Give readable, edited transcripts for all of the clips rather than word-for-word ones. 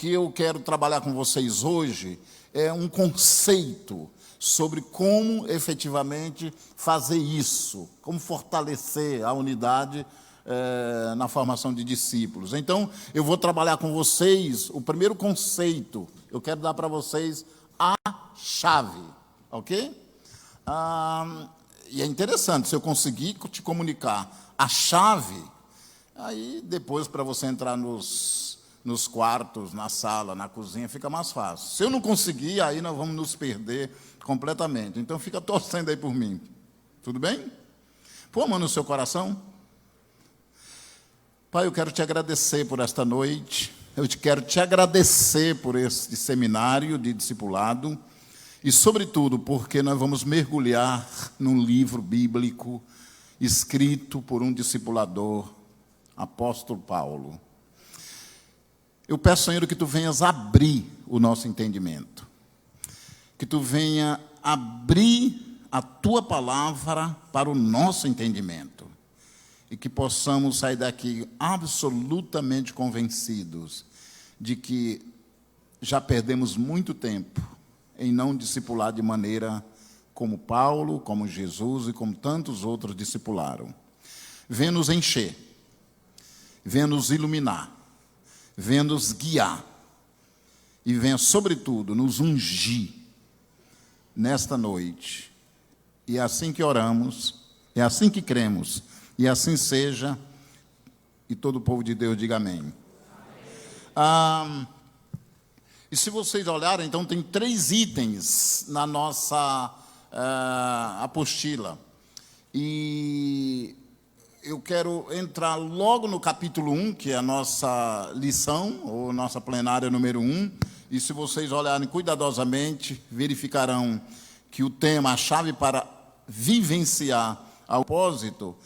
que eu quero trabalhar com vocês hoje é um conceito sobre como efetivamente fazer isso, como fortalecer a unidade na formação de discípulos. Então, eu vou trabalhar com vocês o primeiro conceito. Eu quero dar para vocês a chave, ok? E é interessante, se eu conseguir te comunicar a chave, aí depois para você entrar nos quartos, na sala, na cozinha, fica mais fácil. Se eu não conseguir, aí nós vamos nos perder completamente. Então, fica torcendo aí por mim. Tudo bem? Põe a mão no seu coração. Pai, eu quero te agradecer por esta noite. Eu quero te agradecer por este seminário de discipulado. E, sobretudo, porque nós vamos mergulhar num livro bíblico escrito por um discipulador, apóstolo Paulo. Eu peço, Senhor, que Tu venhas abrir o nosso entendimento, que Tu venha abrir a Tua palavra para o nosso entendimento e que possamos sair daqui absolutamente convencidos de que já perdemos muito tempo em não discipular de maneira como Paulo, como Jesus e como tantos outros discipularam. Venha nos encher, venha nos iluminar, venha nos guiar e venha, sobretudo, nos ungir nesta noite. E é assim que oramos, é assim que cremos, e assim seja, e todo o povo de Deus diga amém. E se vocês olharem, então tem 3 itens na nossa apostila. E eu quero entrar logo no capítulo 1, que é a nossa lição, ou nossa plenária número 1. E se vocês olharem cuidadosamente, verificarão que o tema, a chave para vivenciar o propósito,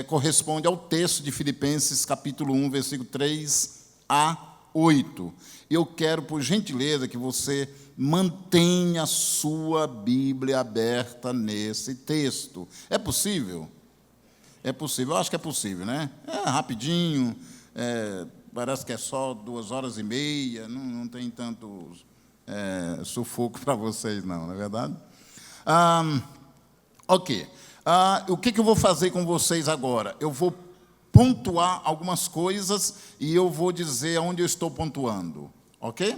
corresponde ao texto de Filipenses, capítulo 1, versículo 3 a 8. Eu quero, por gentileza, que você mantenha a sua Bíblia aberta nesse texto. É possível? É possível, eu acho que é possível, né? É rapidinho, parece que é só 2h30, não tem tanto sufoco para vocês, não é verdade? Ok. O que eu vou fazer com vocês agora? Eu vou pontuar algumas coisas e eu vou dizer onde eu estou pontuando, ok?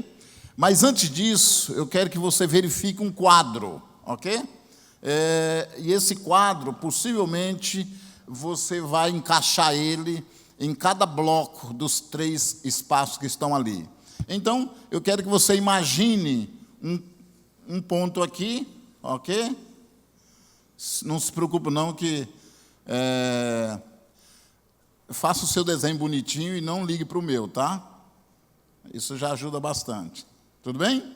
Mas antes disso, eu quero que você verifique um quadro, ok? E esse quadro, possivelmente, você vai encaixar ele em cada bloco dos 3 espaços que estão ali. Então, eu quero que você imagine um ponto aqui, ok? Não se preocupe não que faça o seu desenho bonitinho e não ligue para o meu, tá? Isso já ajuda bastante. Tudo bem?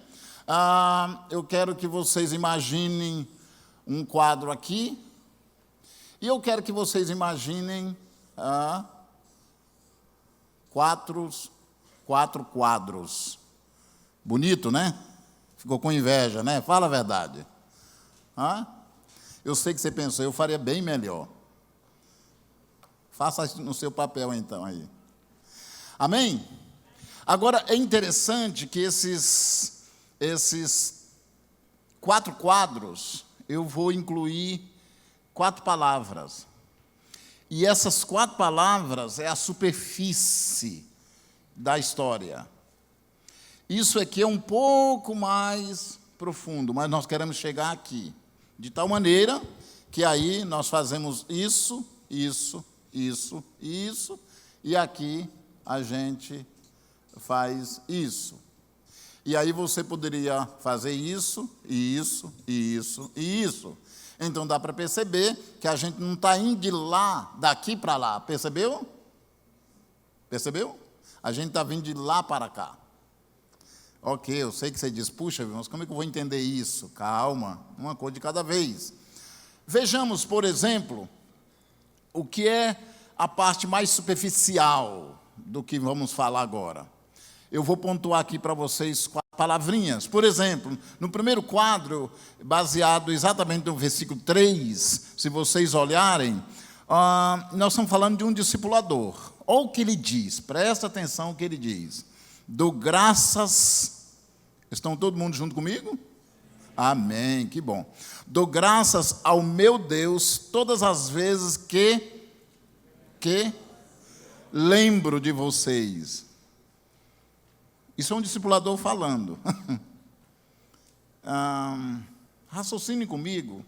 Eu quero que vocês imaginem um quadro aqui. E eu quero que vocês imaginem 4 quadros. Bonito, né? Ficou com inveja, né? Fala a verdade. Eu sei que você pensou, eu faria bem melhor. Faça no seu papel, então, aí. Amém? Agora, é interessante que esses 4 quadros, eu vou incluir 4 palavras. E essas 4 palavras é a superfície da história. Isso aqui é um pouco mais profundo, mas nós queremos chegar aqui. De tal maneira que aí nós fazemos isso, e aqui a gente faz isso. E aí você poderia fazer isso, e isso. Então dá para perceber que a gente não está indo de lá, daqui para lá. Percebeu? Percebeu? A gente está vindo de lá para cá. Ok, eu sei que você diz, puxa, mas como é que eu vou entender isso? Calma, uma coisa de cada vez. Vejamos, por exemplo, o que é a parte mais superficial do que vamos falar agora. Eu vou pontuar aqui para vocês 4 palavrinhas. Por exemplo, no primeiro quadro, baseado exatamente no versículo 3, se vocês olharem, nós estamos falando de um discipulador. Olha o que ele diz, presta atenção no que ele diz. Dou graças. Estão todo mundo junto comigo? Amém, que bom. Dou graças ao meu Deus todas as vezes que lembro de vocês. Isso é um discipulador falando. Raciocine comigo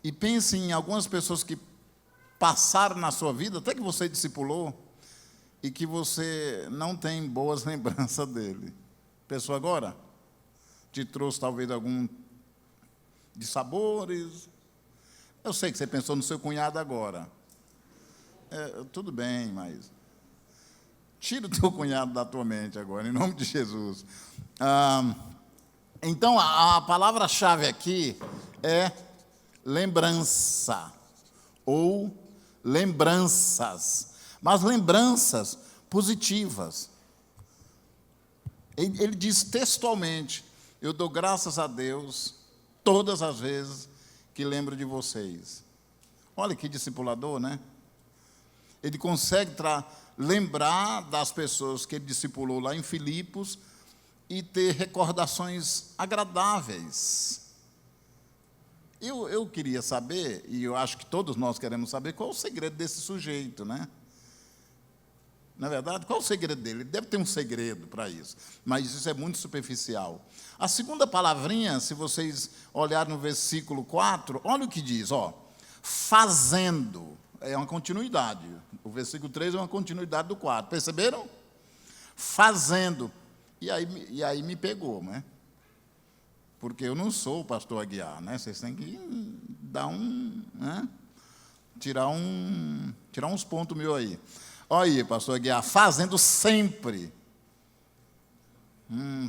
e pense em algumas pessoas que passaram na sua vida, até que você discipulou, e que você não tem boas lembranças dele. Pensou agora? Te trouxe talvez algum de sabores. Eu sei que você pensou no seu cunhado agora. Tudo bem, mas tira o teu cunhado da tua mente agora, em nome de Jesus. Então, a palavra-chave aqui é lembrança, ou lembranças, mas lembranças positivas. Ele diz textualmente: eu dou graças a Deus todas as vezes que lembro de vocês. Olha que discipulador, né? Ele consegue lembrar das pessoas que ele discipulou lá em Filipos e ter recordações agradáveis. Eu queria saber, e eu acho que todos nós queremos saber, qual é o segredo desse sujeito, né? Na verdade, qual é o segredo dele? Ele deve ter um segredo para isso, mas isso é muito superficial. A segunda palavrinha, se vocês olharem no versículo 4, olha o que diz, fazendo, é uma continuidade. O versículo 3 é uma continuidade do 4, perceberam? Fazendo. E aí me pegou, né? Porque eu não sou o pastor Aguiar, né? Vocês têm que dar né? Tirar uns pontos meus aí. Olha aí, pastor Aguiar, fazendo sempre.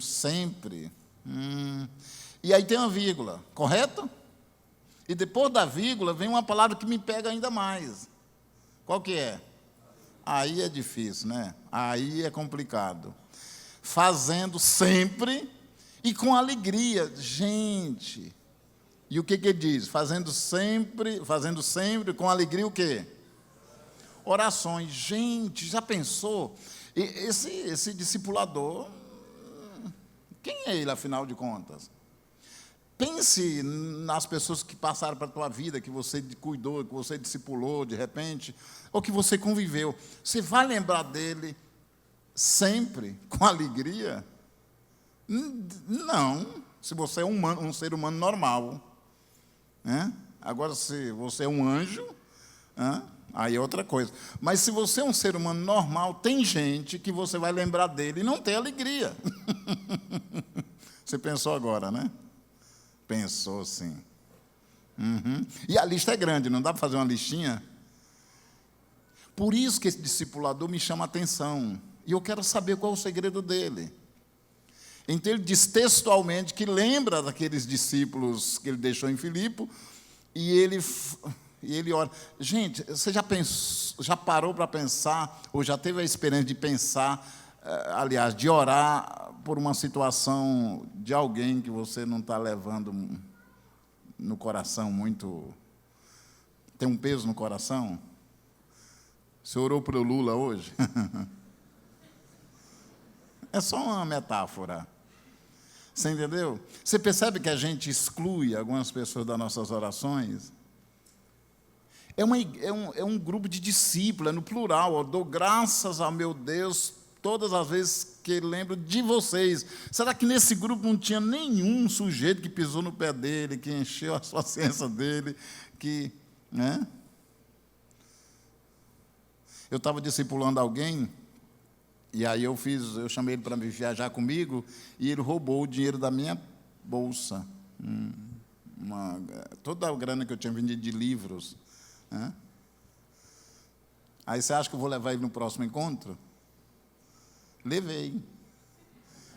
Sempre. E aí tem uma vírgula, correto? E depois da vírgula vem uma palavra que me pega ainda mais. Qual que é? Aí é difícil, né? Aí é complicado. Fazendo sempre e com alegria. Gente, e o que ele diz? Fazendo sempre com alegria o quê? Orações. Gente, já pensou? Esse discipulador, quem é ele, afinal de contas? Pense nas pessoas que passaram para a tua vida, que você cuidou, que você discipulou de repente, ou que você conviveu. Você vai lembrar dele sempre com alegria? Não, se você é um ser humano normal. Né? Agora, se você é um anjo, aí é outra coisa. Mas se você é um ser humano normal, tem gente que você vai lembrar dele e não tem alegria. Você pensou agora, né? Pensou, sim. E a lista é grande, não dá para fazer uma listinha? Por isso que esse discipulador me chama a atenção. E eu quero saber qual é o segredo dele. Então, ele diz textualmente que lembra daqueles discípulos que ele deixou em Filipe, e ele ora. Gente, você já parou para pensar, ou já teve a experiência de pensar, aliás, de orar por uma situação de alguém que você não está levando no coração muito... Tem um peso no coração? Você orou para o Lula hoje? É só uma metáfora. Você entendeu? Você percebe que a gente exclui algumas pessoas das nossas orações? É um grupo de discípulos, é no plural. Eu dou graças ao meu Deus todas as vezes que lembro de vocês. Será que nesse grupo não tinha nenhum sujeito que pisou no pé dele, que encheu a paciência dele, que... né? Eu estava discipulando alguém, e aí eu chamei ele para viajar comigo, e ele roubou o dinheiro da minha bolsa. Toda a grana que eu tinha vendido de livros. Né? Aí você acha que eu vou levar ele no próximo encontro? Levei.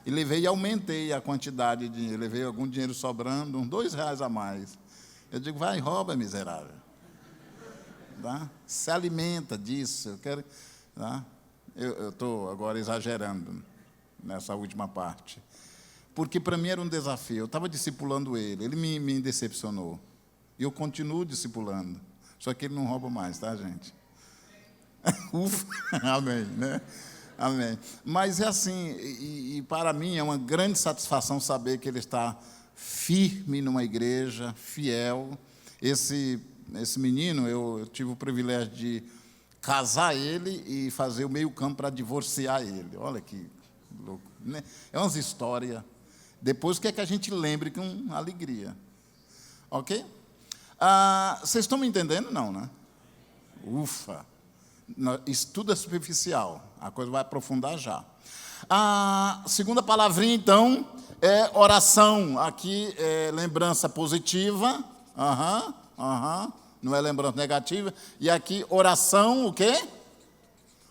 E aumentei a quantidade de dinheiro. Levei algum dinheiro sobrando, uns R$2 a mais. Eu digo, vai, rouba, miserável. Tá? Se alimenta disso. Eu quero... Tá? Eu estou agora exagerando nessa última parte. Porque para mim era um desafio. Eu estava discipulando ele me decepcionou. E eu continuo discipulando. Só que ele não rouba mais, tá, gente? Ufa, amém, né? Amém. Mas é assim, e para mim é uma grande satisfação saber que ele está firme numa igreja, fiel. Esse menino, eu tive o privilégio de casar ele e fazer o meio-campo para divorciar ele. Olha que louco, né? É umas histórias. Depois, o que é que a gente lembre com alegria? Ok? Vocês estão me entendendo? Não, né? Ufa! Isso tudo é superficial. A coisa vai aprofundar já. A segunda palavrinha, então, é oração. Aqui é lembrança positiva. Não é lembrança negativa. E aqui, oração, o quê?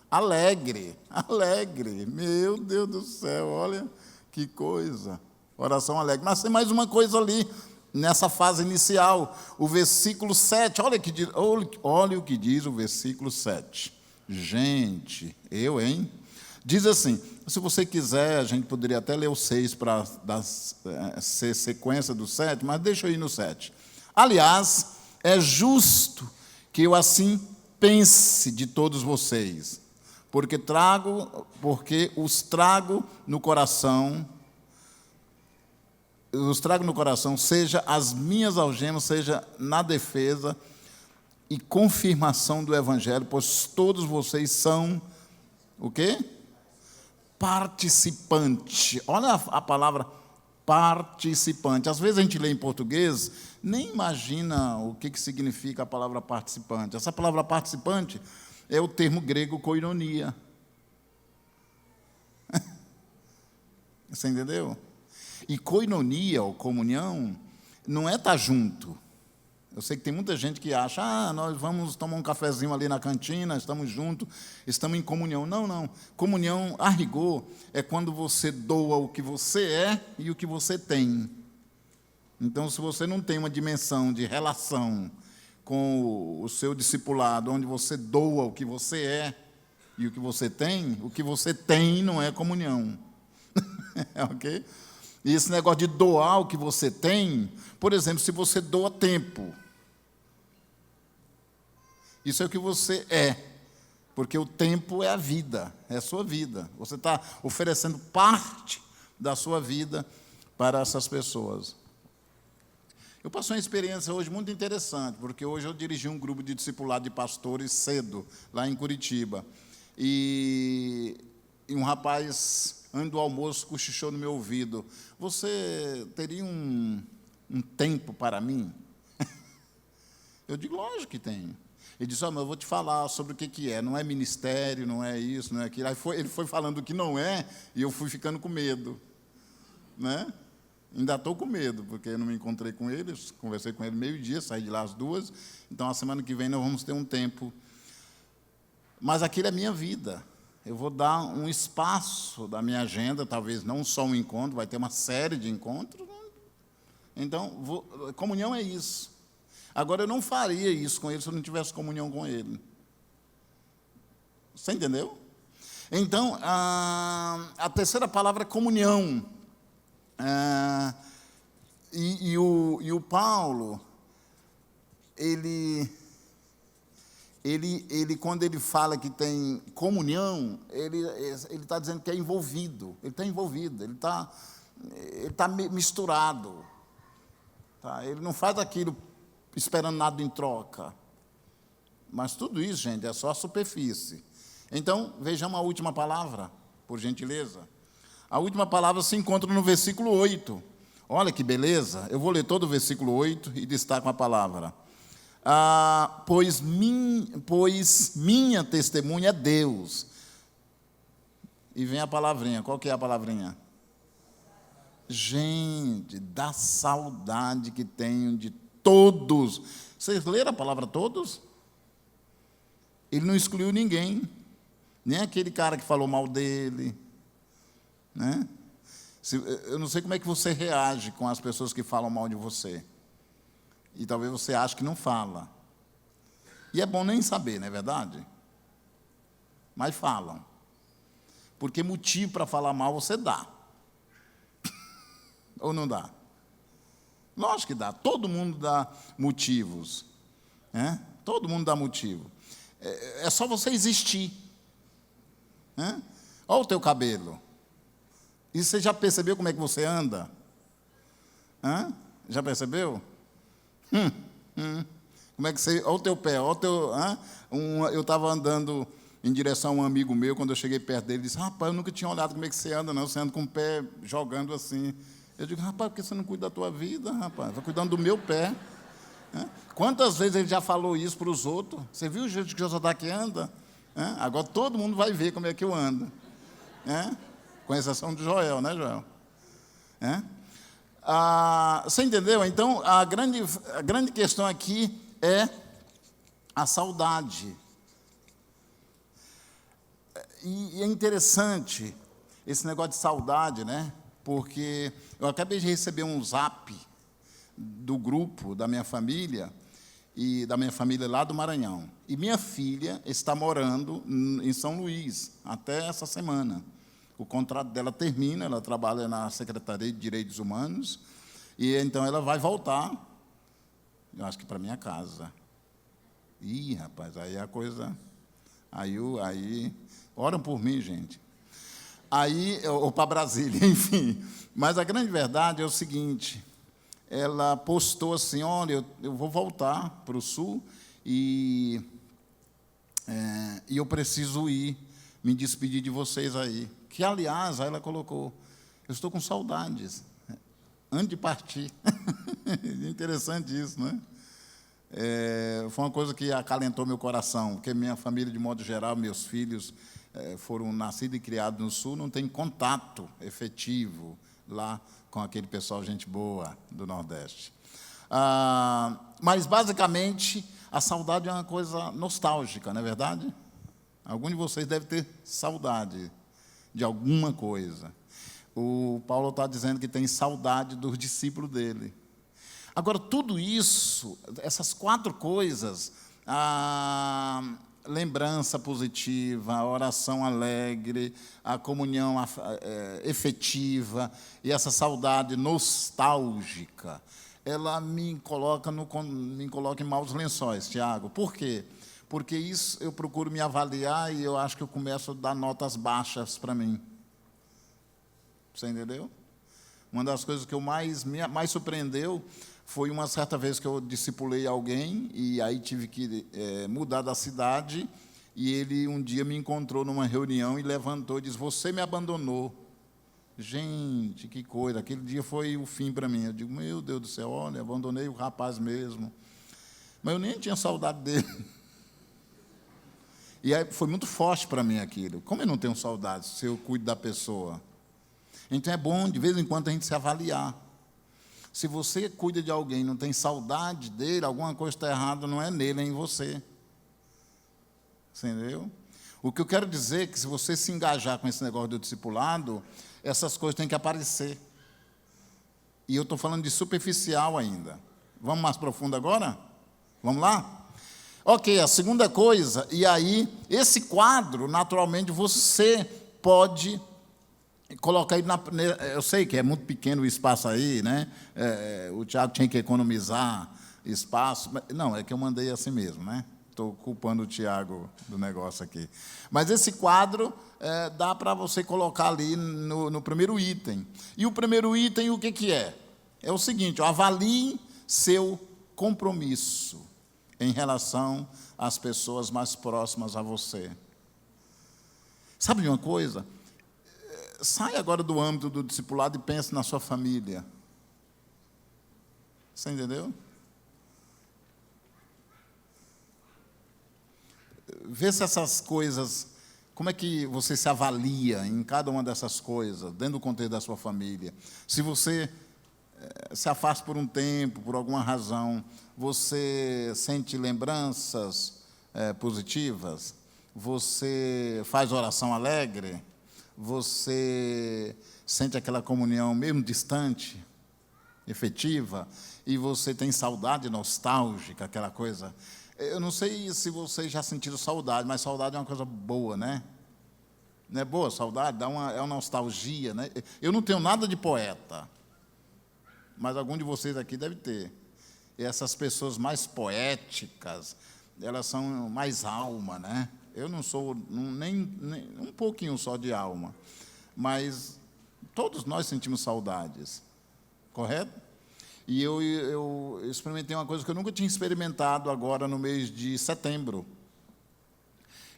Alegre. Alegre. Meu Deus do céu, olha que coisa. Oração alegre. Mas tem mais uma coisa ali, nessa fase inicial. O versículo 7. Olha o que diz o versículo 7. Gente, hein? Diz assim, se você quiser, a gente poderia até ler o 6 para ser sequência do 7, mas deixa eu ir no 7. Aliás, é justo que eu assim pense de todos vocês, porque os trago no coração, seja as minhas algemas, seja na defesa e confirmação do Evangelho, pois todos vocês são, o quê? Participante. Olha a palavra participante. Às vezes a gente lê em português, nem imagina o que significa a palavra participante. Essa palavra participante é o termo grego koinonia. Você entendeu? E koinonia, ou comunhão, não é estar junto. Eu sei que tem muita gente que acha, nós vamos tomar um cafezinho ali na cantina, estamos juntos, estamos em comunhão. Não, não. Comunhão, a rigor, é quando você doa o que você é e o que você tem. Então, se você não tem uma dimensão de relação com o seu discipulado, onde você doa o que você é e o que você tem não é comunhão. Ok? E esse negócio de doar o que você tem, por exemplo, se você doa tempo, isso é o que você é, porque o tempo é a vida, é a sua vida. Você está oferecendo parte da sua vida para essas pessoas. Eu passei uma experiência hoje muito interessante, porque hoje eu dirigi um grupo de discipulado de pastores cedo, lá em Curitiba. E um rapaz, antes do almoço, cochichou no meu ouvido: você teria um tempo para mim? Eu digo, lógico que tenho. Ele disse, mas eu vou te falar sobre o que é. Não é ministério, não é isso, não é aquilo. Aí ele foi falando o que não é, e eu fui ficando com medo. Né? Ainda estou com medo, porque eu não me encontrei com ele, conversei com ele meio-dia, saí de lá às 2. Então, a semana que vem nós vamos ter um tempo. Mas aquilo é minha vida. Eu vou dar um espaço da minha agenda, talvez não só um encontro, vai ter uma série de encontros. Então, comunhão é isso. Agora, eu não faria isso com ele se eu não tivesse comunhão com ele. Você entendeu? Então, a terceira palavra é comunhão. E o Paulo, ele, quando ele fala que tem comunhão, ele está dizendo que é envolvido. Ele está envolvido, ele está misturado. Tá? Ele não faz aquilo esperando nada em troca. Mas tudo isso, gente, é só a superfície. Então, vejamos a última palavra, por gentileza. A última palavra se encontra no versículo 8. Olha que beleza. Eu vou ler todo o versículo 8 e destaco a palavra. Pois minha testemunha é Deus. E vem a palavrinha. Qual que é a palavrinha? Gente, da saudade que tenho de todos. Vocês leram a palavra todos? Ele não excluiu ninguém. Nem aquele cara que falou mal dele. Né? Eu não sei como é que você reage com as pessoas que falam mal de você. E talvez você ache que não fala. E é bom nem saber, não é verdade? Mas falam. Porque motivo para falar mal você dá. Ou não dá? Lógico que dá. Todo mundo dá motivos. Né? Todo mundo dá motivo. É só você existir. Né? Olha o teu cabelo. E você já percebeu como é que você anda? Hã? Já percebeu? Como é que você... Olha o teu pé, olha o teu... eu estava andando em direção a um amigo meu, quando eu cheguei perto dele, ele disse, rapaz, eu nunca tinha olhado como é que você anda, não. Você anda com o pé jogando assim. Eu digo, rapaz, por que você não cuida da tua vida, rapaz? Vai cuidando do meu pé. Quantas vezes ele já falou isso para os outros? Você viu o jeito que o Josadaque anda? Agora todo mundo vai ver como é que eu ando. Com exceção de Joel, né, Joel? Você entendeu? Então, a grande questão aqui é a saudade. E é interessante esse negócio de saudade, né? Porque eu acabei de receber um zap do grupo da minha família, e da minha família lá do Maranhão. E minha filha está morando em São Luís até essa semana. O contrato dela termina, ela trabalha na Secretaria de Direitos Humanos, e então ela vai voltar, eu acho que para minha casa. Ih, rapaz, aí a coisa... Aí oram por mim, gente. Ou para Brasília, enfim. Mas a grande verdade é o seguinte, ela postou assim, olha, eu vou voltar para o Sul e eu preciso ir me despedir de vocês aí. Que, aliás, aí ela colocou, eu estou com saudades, antes de partir. Interessante isso, né? Foi uma coisa que acalentou meu coração, porque minha família, de modo geral, meus filhos foram nascidos e criados no Sul, não tem contato efetivo lá com aquele pessoal, gente boa, do Nordeste. Mas, basicamente, a saudade é uma coisa nostálgica, não é verdade? Algum de vocês deve ter saudade de alguma coisa. O Paulo está dizendo que tem saudade dos discípulos dele. Agora, tudo isso, essas 4 coisas, a lembrança positiva, a oração alegre, a comunhão efetiva e essa saudade nostálgica, ela me coloca em maus lençóis, Tiago. Por quê? Porque isso eu procuro me avaliar e eu acho que eu começo a dar notas baixas para mim. Você entendeu? Uma das coisas que mais surpreendeu foi uma certa vez que eu discipulei alguém e aí tive que mudar da cidade e ele um dia me encontrou numa reunião e levantou e disse, você me abandonou. Gente, que coisa, aquele dia foi o fim para mim. Eu digo, meu Deus do céu, olha, abandonei o rapaz mesmo. Mas eu nem tinha saudade dele. E aí foi muito forte para mim aquilo. Como eu não tenho saudade se eu cuido da pessoa? Então é bom, de vez em quando, a gente se avaliar. Se você cuida de alguém e não tem saudade dele, alguma coisa está errada, não é nele, é em você. Você entendeu? O que eu quero dizer é que se você se engajar com esse negócio do discipulado, essas coisas têm que aparecer. E eu estou falando de superficial ainda. Vamos mais profundo agora? Vamos lá? Ok, a segunda coisa, e aí, esse quadro, naturalmente, você pode colocar aí eu sei que é muito pequeno o espaço aí, né? O Tiago tinha que economizar espaço. Não, é que eu mandei assim mesmo, né? Estou culpando o Tiago do negócio aqui. Mas esse quadro dá para você colocar ali no primeiro item. E o primeiro item, o que é? É o seguinte, avalie seu compromisso em relação às pessoas mais próximas a você. Sabe de uma coisa? Sai agora do âmbito do discipulado e pense na sua família. Você entendeu? Vê se essas coisas, como é que você se avalia em cada uma dessas coisas, dentro do contexto da sua família. Se você se afasta por um tempo, por alguma razão, você sente lembranças positivas, você faz oração alegre, você sente aquela comunhão mesmo distante, efetiva, e você tem saudade nostálgica, aquela coisa. Eu não sei se vocês já sentiram saudade, mas saudade é uma coisa boa, né? Não é boa saudade? É uma nostalgia, né? Eu não tenho nada de poeta, mas algum de vocês aqui deve ter. E essas pessoas mais poéticas, elas são mais alma, né? Eu não sou nem um pouquinho só de alma, mas todos nós sentimos saudades, correto? E eu experimentei uma coisa que eu nunca tinha experimentado agora no mês de setembro.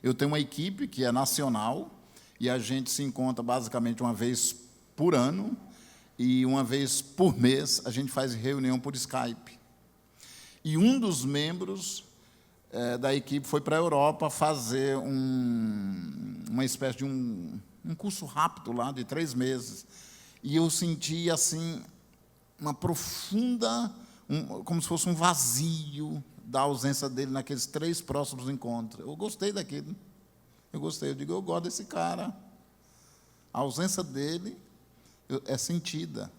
Eu tenho uma equipe que é nacional e a gente se encontra basicamente uma vez por ano e uma vez por mês a gente faz reunião por Skype. E um dos membros da equipe foi para a Europa fazer uma espécie de um curso rápido lá, de 3 meses. E eu senti, assim, uma profunda, como se fosse um vazio da ausência dele naqueles 3 próximos encontros. Eu gostei daquilo. Eu digo, eu gosto desse cara. A ausência dele é sentida.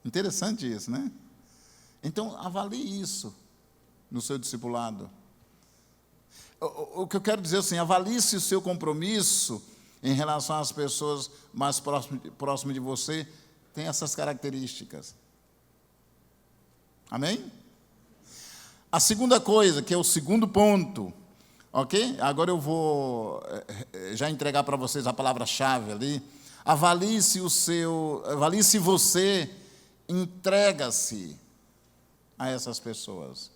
Interessante isso, né? Então, avalie isso no seu discipulado. O que eu quero dizer assim, avalie-se o seu compromisso em relação às pessoas mais próximas de você, tem essas características. Amém? A segunda coisa, que é o segundo ponto, ok? Agora eu vou já entregar para vocês a palavra-chave ali. Avalie-se se você entrega-se a essas pessoas,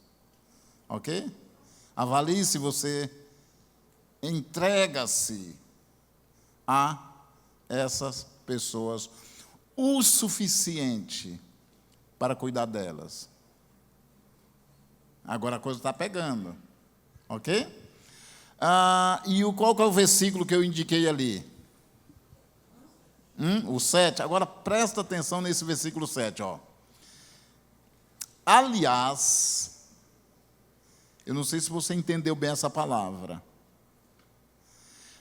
ok? Avalie se você entrega-se a essas pessoas o suficiente para cuidar delas. Agora a coisa está pegando, ok? E qual que é o versículo que eu indiquei ali? O 7. Agora presta atenção nesse versículo 7, ó. Aliás, eu não sei se você entendeu bem essa palavra,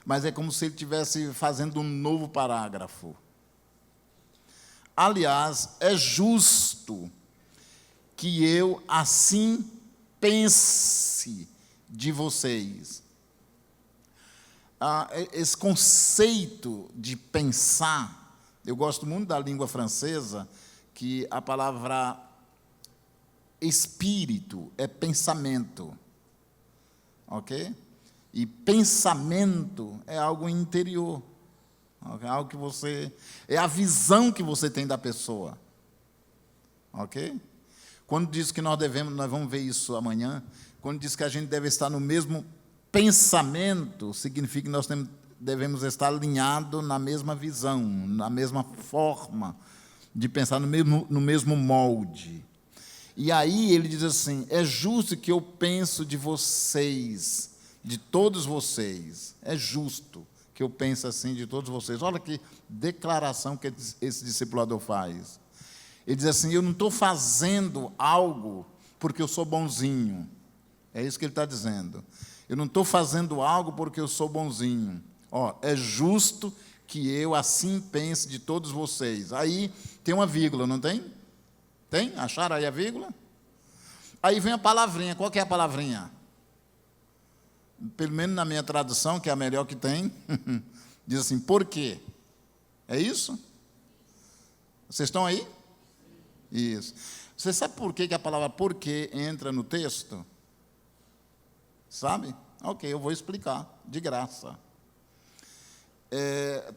mas é como se ele estivesse fazendo um novo parágrafo. Aliás, é justo que eu assim pense de vocês. Esse conceito de pensar, eu gosto muito da língua francesa, que a palavra espírito é pensamento, ok? E pensamento é algo interior, okay? Algo que é a visão que você tem da pessoa, ok? Quando diz que nós vamos ver isso amanhã, quando diz que a gente deve estar no mesmo pensamento, significa que nós devemos estar alinhados na mesma visão, na mesma forma de pensar, no mesmo molde. E aí ele diz assim, é justo que eu penso de vocês, de todos vocês, é justo que eu pense assim de todos vocês. Olha que declaração que esse discipulador faz. Ele diz assim, eu não estou fazendo algo porque eu sou bonzinho. É isso que ele está dizendo. Eu não estou fazendo algo porque eu sou bonzinho. É justo que eu assim pense de todos vocês. Aí tem uma vírgula, não tem? Tem? Acharam aí a vírgula? Aí vem a palavrinha. Qual que é a palavrinha? Pelo menos na minha tradução, que é a melhor que tem, diz assim, por quê? É isso? Vocês estão aí? Isso. Você sabe por que a palavra porquê entra no texto? Sabe? Ok, eu vou explicar, de graça.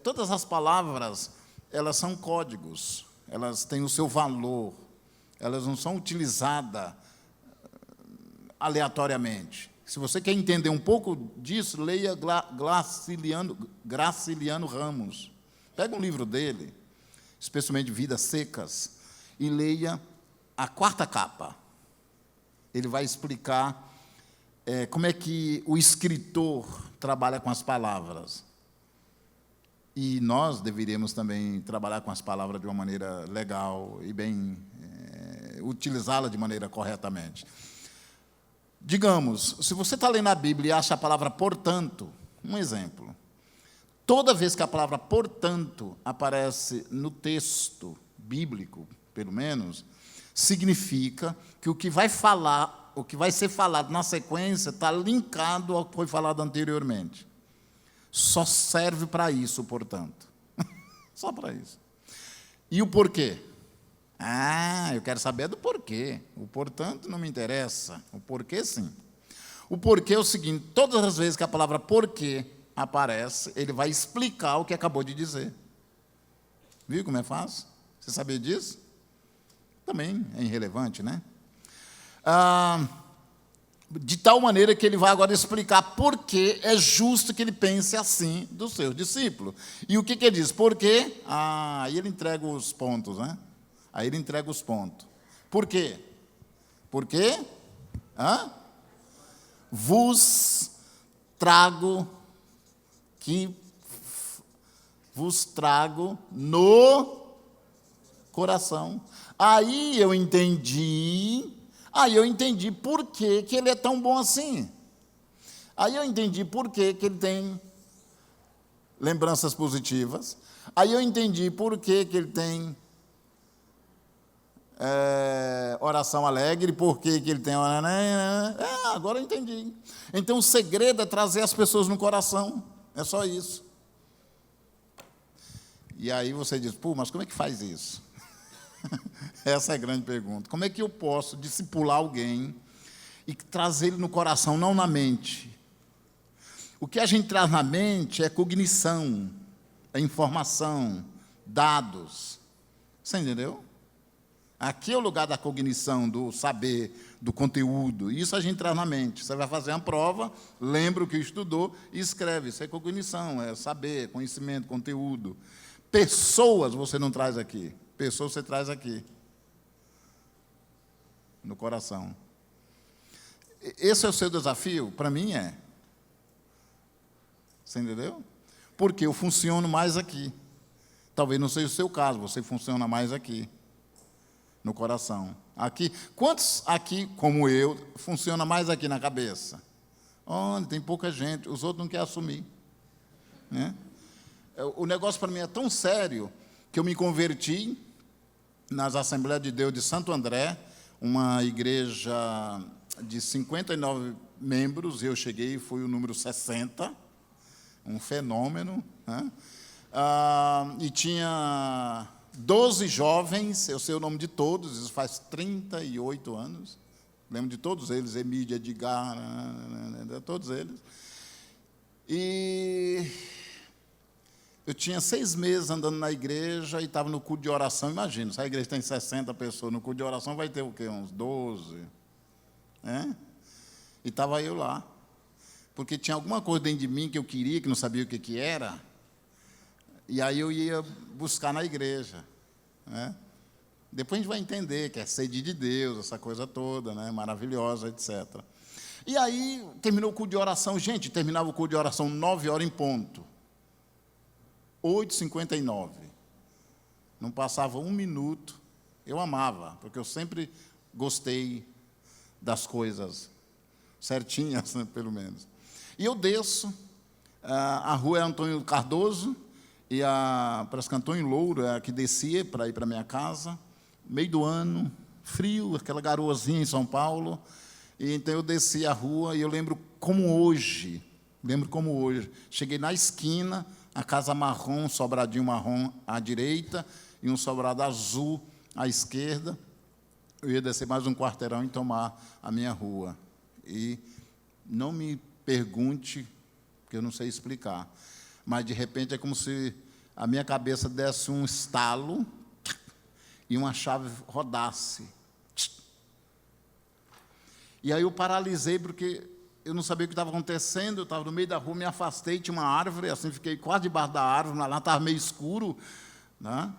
Todas as palavras, elas são códigos, elas têm o seu valor, elas não são utilizadas aleatoriamente. Se você quer entender um pouco disso, leia Graciliano Ramos. Pega um livro dele, especialmente Vidas Secas, e leia a 4ª capa. Ele vai explicar como é que o escritor trabalha com as palavras. E nós deveríamos também trabalhar com as palavras de uma maneira legal e bem, utilizá-la de maneira corretamente. Digamos, se você está lendo a Bíblia e acha a palavra portanto, um exemplo. Toda vez que a palavra portanto aparece no texto bíblico, pelo menos, significa que o que vai ser falado na sequência está linkado ao que foi falado anteriormente. Só serve para isso, portanto. Só para isso. E o porquê? Eu quero saber do porquê. O portanto não me interessa. O porquê, sim. O porquê é o seguinte: todas as vezes que a palavra porquê aparece, ele vai explicar o que acabou de dizer. Viu como é fácil? Você sabia disso? Também é irrelevante, né? De tal maneira que ele vai agora explicar por que é justo que ele pense assim dos seus discípulos. E o que ele diz? Por quê? Aí ele entrega os pontos, né? Aí ele entrega os pontos. Por quê? Por quê? Vos trago no coração. Aí eu entendi por que ele é tão bom assim. Aí eu entendi por que ele tem lembranças positivas. Aí eu entendi por que ele tem oração alegre, por que ele tem... agora eu entendi. Então o segredo é trazer as pessoas no coração. É só isso. E aí você diz, mas como é que faz isso? Essa é a grande pergunta. Como é que eu posso discipular alguém e trazer ele no coração, não na mente? O que a gente traz na mente é cognição, é informação, dados. Você entendeu? Aqui é o lugar da cognição, do saber, do conteúdo. Isso a gente traz na mente. Você vai fazer uma prova, lembra o que estudou e escreve. Isso é cognição, é saber, conhecimento, conteúdo. Pessoas você não traz aqui. Pessoas você traz aqui. No coração. Esse é o seu desafio? Para mim é. Você entendeu? Porque eu funciono mais aqui. Talvez não seja o seu caso, você funciona mais aqui. No coração. Aqui, quantos aqui, como eu, funciona mais aqui na cabeça? Onde tem pouca gente, os outros não querem assumir. Né? O negócio para mim é tão sério que eu me converti nas Assembleias de Deus de Santo André, uma igreja de 59 membros, eu cheguei e fui o número 60, um fenômeno, né? E tinha 12 jovens, eu sei o nome de todos, isso faz 38 anos, lembro de todos eles, Emília, Edgar, todos eles. E eu tinha 6 meses andando na igreja e estava no culto de oração. Imagina, se a igreja tem 60 pessoas, no culto de oração vai ter o quê? Uns 12. Né? E estava eu lá. Porque tinha alguma coisa dentro de mim que eu queria, que não sabia o que era. E aí eu ia buscar na igreja. Né? Depois a gente vai entender que é sede de Deus, essa coisa toda, né? Maravilhosa, etc. E aí terminou o culto de oração. Gente, terminava o culto de oração 9h em ponto. 8h59. Não passava um minuto. Eu amava, porque eu sempre gostei das coisas certinhas, né, pelo menos. E eu desço, a rua é Antônio Cardoso, e parece que Antônio Louro é a que descia para ir para a minha casa, meio do ano, frio, aquela garoazinha em São Paulo, e então eu desci a rua, e eu lembro como hoje, cheguei na esquina, a casa marrom, um sobradinho marrom à direita e um sobrado azul à esquerda. Eu ia descer mais um quarteirão e tomar a minha rua. E não me pergunte, porque eu não sei explicar, mas, de repente, é como se a minha cabeça desse um estalo e uma chave rodasse. E aí eu paralisei, porque eu não sabia o que estava acontecendo, eu estava no meio da rua, me afastei, tinha uma árvore, assim, fiquei quase debaixo da árvore, lá estava meio escuro, né?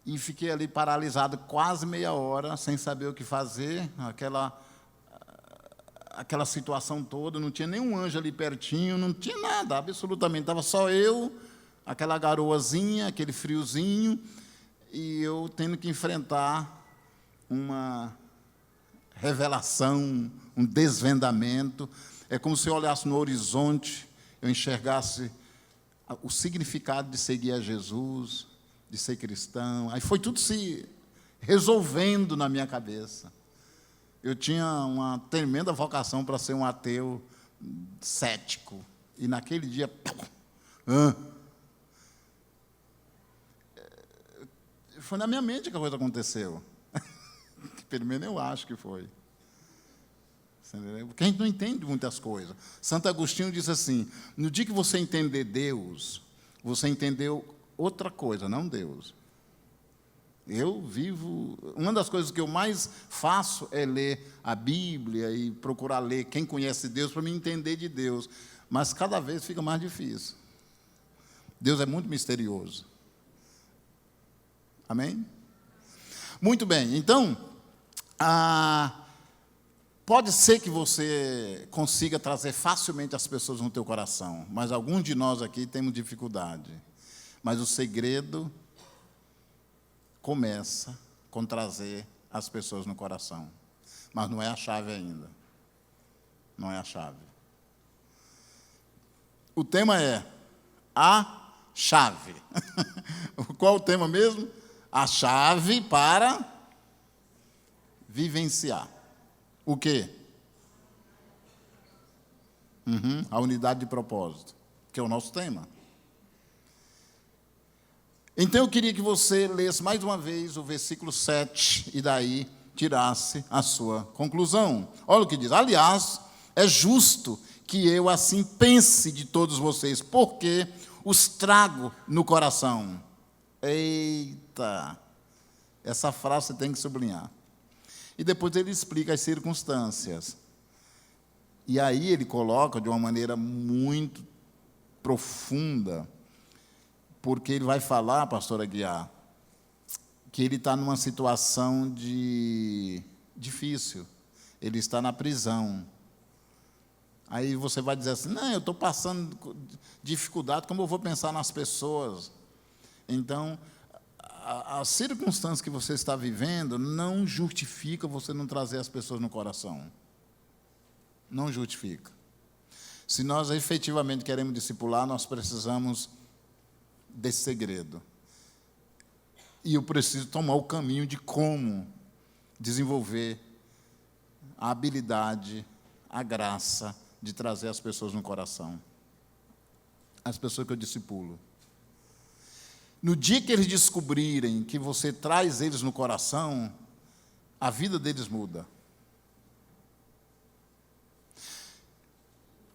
E fiquei ali paralisado quase meia hora, sem saber o que fazer, aquela situação toda, não tinha nenhum anjo ali pertinho, não tinha nada, absolutamente, estava só eu, aquela garoazinha, aquele friozinho, e eu tendo que enfrentar uma revelação, um desvendamento. É como se eu olhasse no horizonte, eu enxergasse o significado de seguir a Jesus, de ser cristão. Aí foi tudo se resolvendo na minha cabeça. Eu tinha uma tremenda vocação para ser um ateu cético. E naquele dia... foi na minha mente que a coisa aconteceu. Pelo menos eu acho que foi. Porque a gente não entende muitas coisas. Santo Agostinho diz assim: no dia que você entender Deus, você entendeu outra coisa, não Deus. Eu vivo... Uma das coisas que eu mais faço é ler a Bíblia e procurar ler quem conhece Deus para me entender de Deus. Mas cada vez fica mais difícil. Deus é muito misterioso. Amém? Muito bem. Então, pode ser que você consiga trazer facilmente as pessoas no teu coração, mas alguns de nós aqui temos dificuldade. Mas o segredo começa com trazer as pessoas no coração. Mas não é a chave ainda. Não é a chave. O tema é a chave. Qual o tema mesmo? A chave para vivenciar. O quê? A unidade de propósito, que é o nosso tema. Então eu queria que você lesse mais uma vez o versículo 7 e daí tirasse a sua conclusão. Olha o que diz: aliás, é justo que eu assim pense de todos vocês, porque os trago no coração. Eita! Essa frase você tem que sublinhar. E depois ele explica as circunstâncias. E aí ele coloca de uma maneira muito profunda, porque ele vai falar, pastor Aguiar, que ele está numa situação difícil. Ele está na prisão. Aí você vai dizer assim: não, eu estou passando dificuldade, como eu vou pensar nas pessoas? Então, a circunstância que você está vivendo não justifica você não trazer as pessoas no coração. Não justifica. Se nós efetivamente queremos discipular, nós precisamos desse segredo. E eu preciso tomar o caminho de como desenvolver a habilidade, a graça de trazer as pessoas no coração. As pessoas que eu discipulo. No dia que eles descobrirem que você traz eles no coração, a vida deles muda.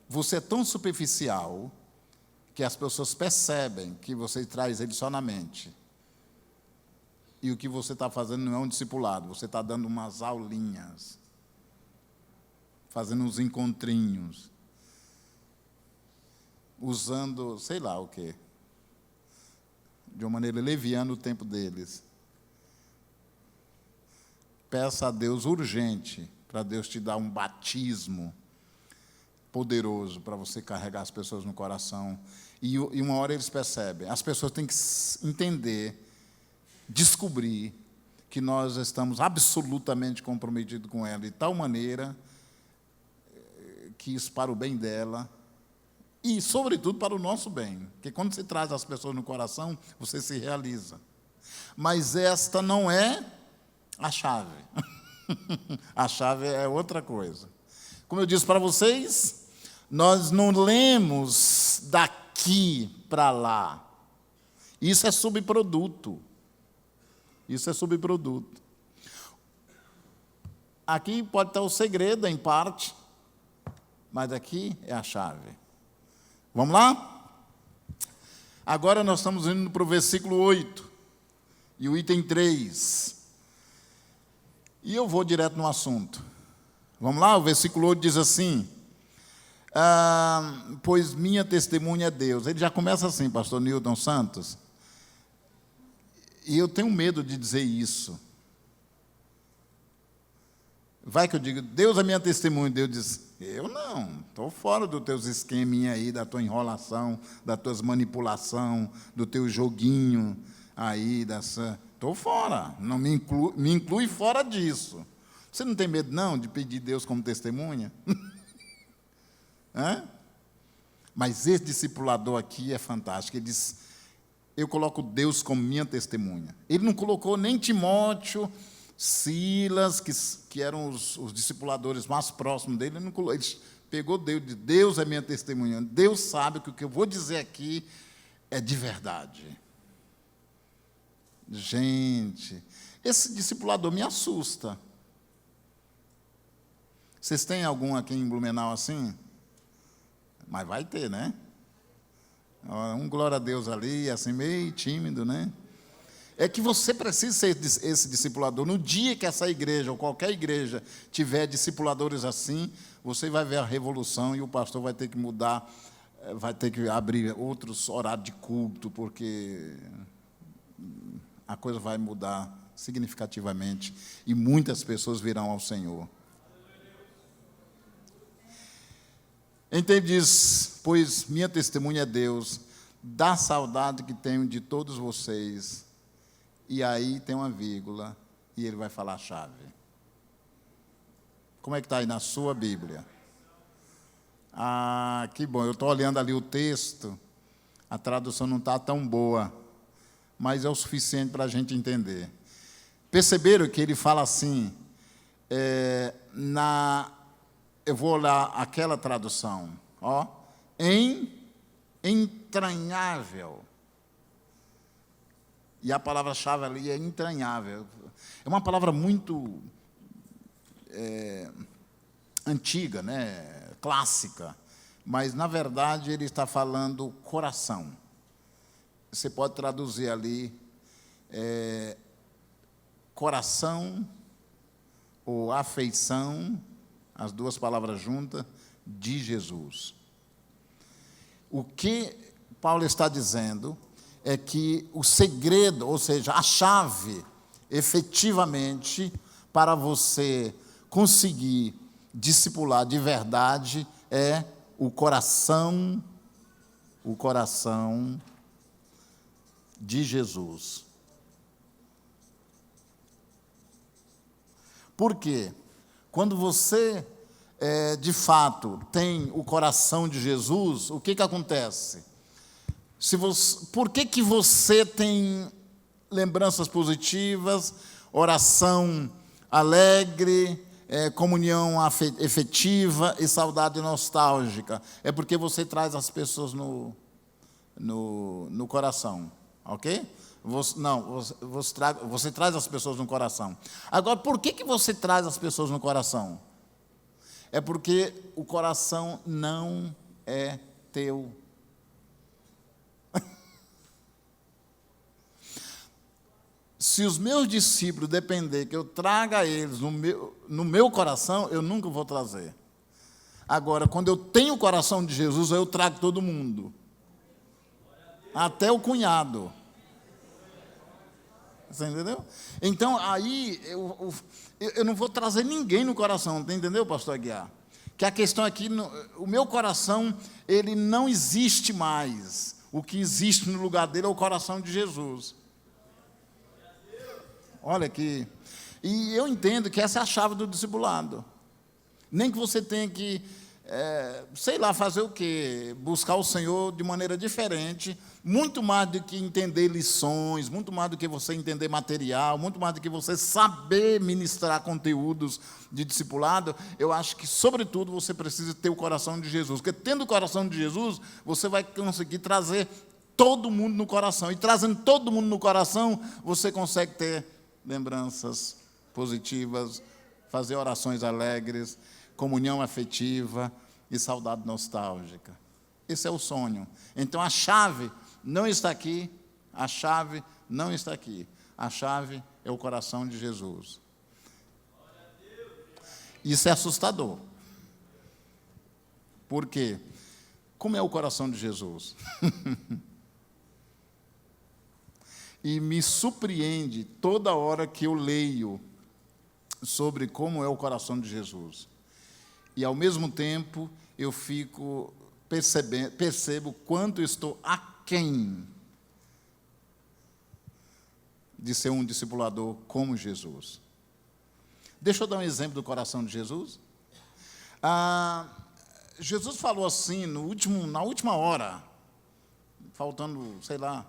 Você é tão superficial que as pessoas percebem que você traz eles só na mente. E o que você está fazendo não é um discipulado, você está dando umas aulinhas, fazendo uns encontrinhos, usando, sei lá o quê, de uma maneira leviana o tempo deles. Peça a Deus urgente, para Deus te dar um batismo poderoso para você carregar as pessoas no coração. E uma hora eles percebem. As pessoas têm que entender, descobrir que nós estamos absolutamente comprometidos com ela, de tal maneira que isso para o bem dela e, sobretudo, para o nosso bem. Porque quando você traz as pessoas no coração, você se realiza. Mas esta não é a chave. A chave é outra coisa. Como eu disse para vocês, nós não lemos daqui para lá. Isso é subproduto. Isso é subproduto. Aqui pode estar o segredo, em parte, mas aqui é a chave. Vamos lá? Agora nós estamos indo para o versículo 8 e o item 3. E eu vou direto no assunto. Vamos lá? O versículo 8 diz assim: pois minha testemunha é Deus. Ele já começa assim, pastor Newton Santos. E eu tenho medo de dizer isso. Vai que eu digo, Deus é minha testemunha. Deus diz, eu não, estou fora dos teus esqueminhas aí, da tua enrolação, das tuas manipulação, do teu joguinho aí, estou fora, não me inclui fora disso. Você não tem medo, não, de pedir Deus como testemunha? Mas esse discipulador aqui é fantástico. Ele diz, eu coloco Deus como minha testemunha. Ele não colocou nem Timóteo, Silas, que eram os discipuladores mais próximos dele, ele não colocou. Ele pegou Deus, disse, Deus é minha testemunha. Deus sabe que o que eu vou dizer aqui é de verdade. Gente, esse discipulador me assusta. Vocês têm algum aqui em Blumenau assim? Mas vai ter, né? Um glória a Deus ali, assim, meio tímido, né? É que você precisa ser esse discipulador. No dia que essa igreja, ou qualquer igreja, tiver discipuladores assim, você vai ver a revolução e o pastor vai ter que mudar, vai ter que abrir outros horários de culto, porque a coisa vai mudar significativamente e muitas pessoas virão ao Senhor. Então diz, pois minha testemunha é Deus, da saudade que tenho de todos vocês. E aí tem uma vírgula, e ele vai falar a chave. Como é que está aí na sua Bíblia? Ah, que bom, eu estou olhando ali o texto, a tradução não está tão boa, mas é o suficiente para a gente entender. Perceberam que ele fala assim, eu vou olhar aquela tradução, ó, entranhável. E a palavra-chave ali é entranhável. É uma palavra muito antiga, né? Clássica. Mas, na verdade, ele está falando coração. Você pode traduzir ali coração ou afeição, as duas palavras juntas, de Jesus. O que Paulo está dizendo é que o segredo, ou seja, a chave, efetivamente, para você conseguir discipular de verdade, é o coração de Jesus. Por quê? Quando você, de fato, tem o coração de Jesus, o que acontece? Por que você tem lembranças positivas, oração alegre, comunhão efetiva e saudade nostálgica? É porque você traz as pessoas no coração, ok? Você traz as pessoas no coração. Agora, por que você traz as pessoas no coração? É porque o coração não é teu. Se os meus discípulos depender que eu traga eles no meu coração, eu nunca vou trazer. Agora, quando eu tenho o coração de Jesus, eu trago todo mundo. Até o cunhado. Você entendeu? Então, aí, eu não vou trazer ninguém no coração, entendeu, pastor Aguiar? Que a questão aqui, o meu coração, ele não existe mais. O que existe no lugar dele é o coração de Jesus. Olha aqui. E eu entendo que essa é a chave do discipulado. Nem que você tenha que, sei lá, fazer o quê? Buscar o Senhor de maneira diferente, muito mais do que entender lições, muito mais do que você entender material, muito mais do que você saber ministrar conteúdos de discipulado. Eu acho que, sobretudo, você precisa ter o coração de Jesus. Porque, tendo o coração de Jesus, você vai conseguir trazer todo mundo no coração. E trazendo todo mundo no coração, você consegue ter lembranças positivas, fazer orações alegres, comunhão afetiva e saudade nostálgica. Esse é o sonho. Então, a chave não está aqui, a chave não está aqui. A chave é o coração de Jesus. Isso é assustador. Por quê? Como é o coração de Jesus? E me surpreende toda hora que eu leio sobre como é o coração de Jesus. E, ao mesmo tempo, eu percebo quanto estou aquém de ser um discipulador como Jesus. Deixa eu dar um exemplo do coração de Jesus. Jesus falou assim, na última hora, faltando, sei lá,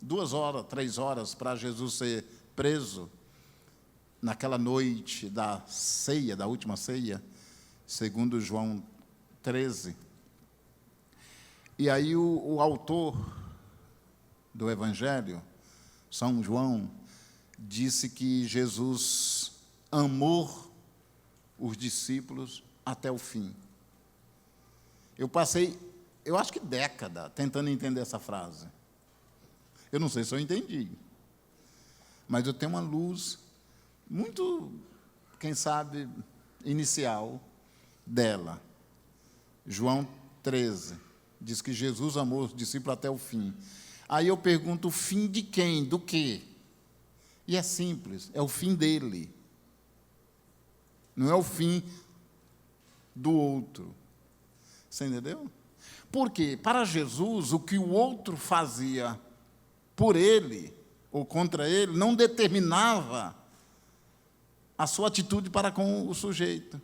2 horas, 3 horas para Jesus ser preso, naquela noite da ceia, da última ceia, segundo João 13. E aí o autor do Evangelho, São João, disse que Jesus amou os discípulos até o fim. Eu passei, eu acho que década tentando entender essa frase. Eu não sei se eu entendi, mas eu tenho uma luz muito, quem sabe, inicial dela. João 13 diz que Jesus amou os discípulos até o fim. Aí eu pergunto, o fim de quem? Do quê? E é simples, é o fim dele. Não é o fim do outro. Você entendeu? Porque, para Jesus, o que o outro fazia por ele ou contra ele não determinava a sua atitude para com o sujeito.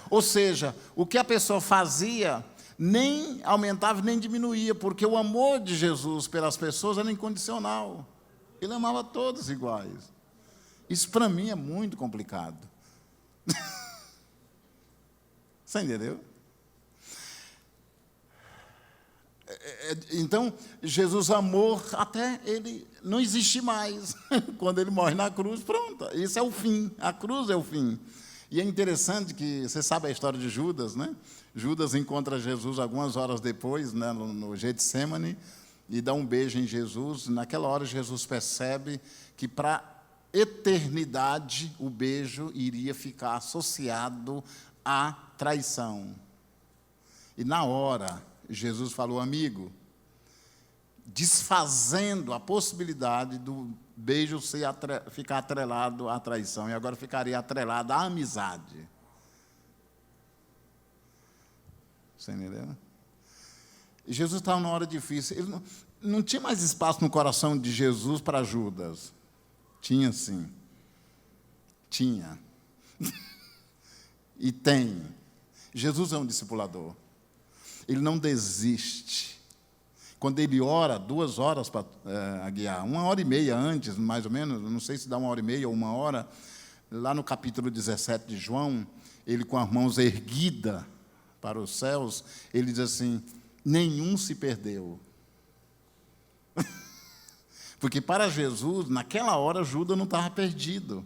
Ou seja, o que a pessoa fazia nem aumentava nem diminuía, porque o amor de Jesus pelas pessoas era incondicional. Ele amava todos iguais. Isso, para mim, é muito complicado. Você entendeu? Então, Jesus amou até ele não existir mais. Quando ele morre na cruz, pronto. Isso é o fim. A cruz é o fim. E é interessante que, você sabe a história de Judas, né? Judas encontra Jesus algumas horas depois, né, no Getsemane, e dá um beijo em Jesus. Naquela hora, Jesus percebe que, para a eternidade, o beijo iria ficar associado à traição. E, na hora, Jesus falou, amigo, desfazendo a possibilidade do beijo ficar atrelado à traição, e agora ficaria atrelado à amizade. Você entendeu? E Jesus estava numa hora difícil. Ele não tinha mais espaço no coração de Jesus para Judas. Tinha sim. Tinha. E tem. Jesus é um discipulador. Ele não desiste. Quando ele ora, 2 horas para guiar, 1h30 antes, mais ou menos, não sei se dá 1h30 ou 1 hora, lá no capítulo 17 de João, ele com as mãos erguidas para os céus, ele diz assim, nenhum se perdeu. Porque para Jesus, naquela hora, Judas não estava perdido.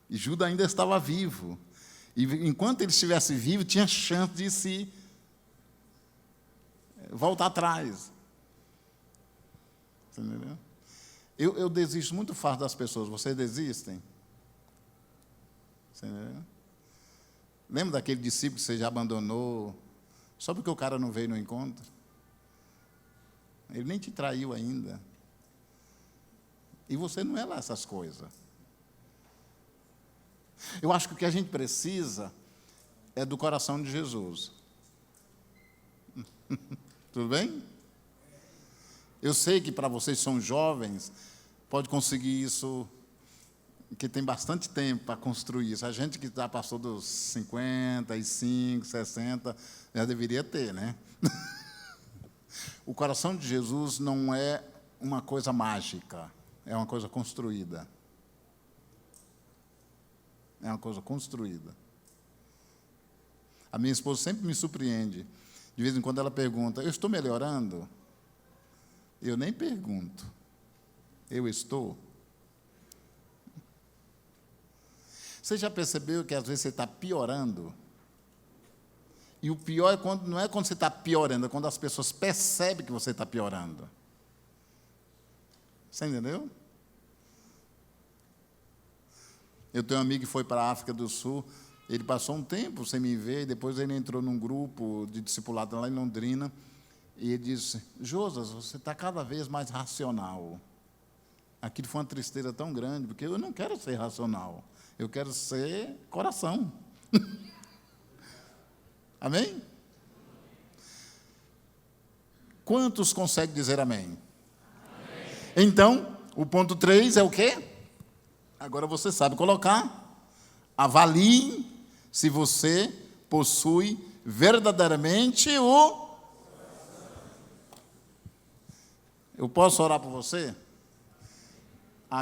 E Judas ainda estava vivo. E enquanto ele estivesse vivo, tinha chance de se voltar atrás. Você entendeu? Eu desisto muito fácil das pessoas. Vocês desistem? Você entendeu? Lembra daquele discípulo que você já abandonou só porque o cara não veio no encontro? Ele nem te traiu ainda. E você não é lá essas coisas. Eu acho que o que a gente precisa é do coração de Jesus. Tudo bem? Eu sei que para vocês que são jovens, pode conseguir isso, que tem bastante tempo para construir isso. A gente que já passou dos 55, 60, já deveria ter, né? O coração de Jesus não é uma coisa mágica, é uma coisa construída. É uma coisa construída. A minha esposa sempre me surpreende. De vez em quando ela pergunta, eu estou melhorando? Eu nem pergunto. Eu estou? Você já percebeu que às vezes você está piorando? E o pior não é quando você está piorando, é quando as pessoas percebem que você está piorando. Você entendeu? Eu tenho um amigo que foi para a África do Sul, ele passou um tempo sem me ver, e depois ele entrou num grupo de discipulado lá em Londrina, e ele disse, Josas, você está cada vez mais racional. Aquilo foi uma tristeza tão grande, porque eu não quero ser racional, eu quero ser coração. Amém? Quantos conseguem dizer amém? Amém? Então, o ponto 3 é o quê? Agora você sabe colocar. Avalie se você possui verdadeiramente o... Eu posso orar por você?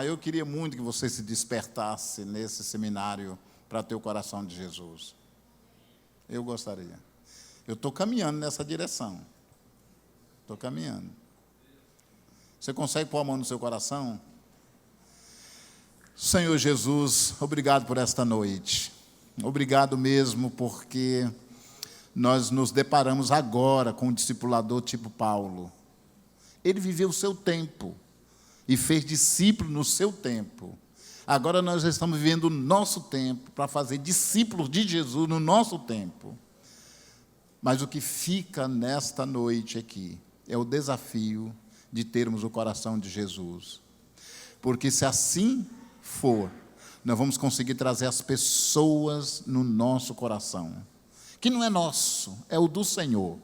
Eu queria muito que você se despertasse nesse seminário para ter o coração de Jesus. Eu gostaria. Eu estou caminhando nessa direção. Estou caminhando. Você consegue pôr a mão no seu coração? Senhor Jesus, obrigado por esta noite. Obrigado mesmo porque nós nos deparamos agora com um discipulador tipo Paulo. Ele viveu o seu tempo e fez discípulo no seu tempo. Agora nós estamos vivendo o nosso tempo para fazer discípulos de Jesus no nosso tempo. Mas o que fica nesta noite aqui é o desafio de termos o coração de Jesus. Porque se assim for, nós vamos conseguir trazer as pessoas no nosso coração, que não é nosso, é o do Senhor.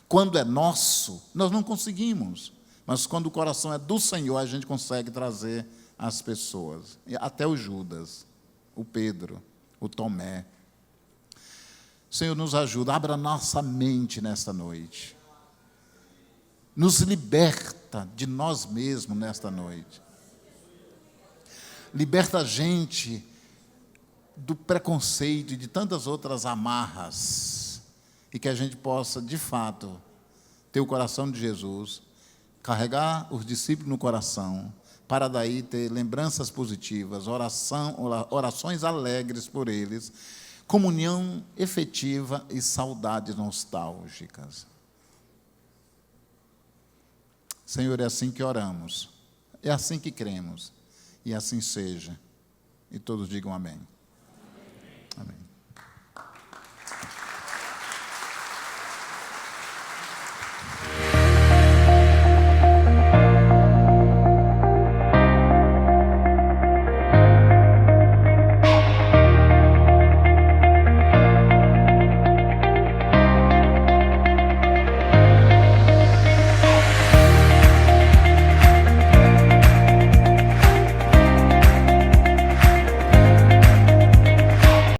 Quando é nosso, nós não conseguimos, mas quando o coração é do Senhor, a gente consegue trazer as pessoas, até o Judas, o Pedro, o Tomé. Senhor, nos ajuda, abra nossa mente nesta noite, nos liberta de nós mesmos nesta noite. Liberta a gente do preconceito e de tantas outras amarras, e que a gente possa, de fato, ter o coração de Jesus, carregar os discípulos no coração, para daí ter lembranças positivas, orações alegres por eles, comunhão efetiva e saudades nostálgicas. Senhor, é assim que oramos, é assim que cremos. E assim seja. E todos digam amém.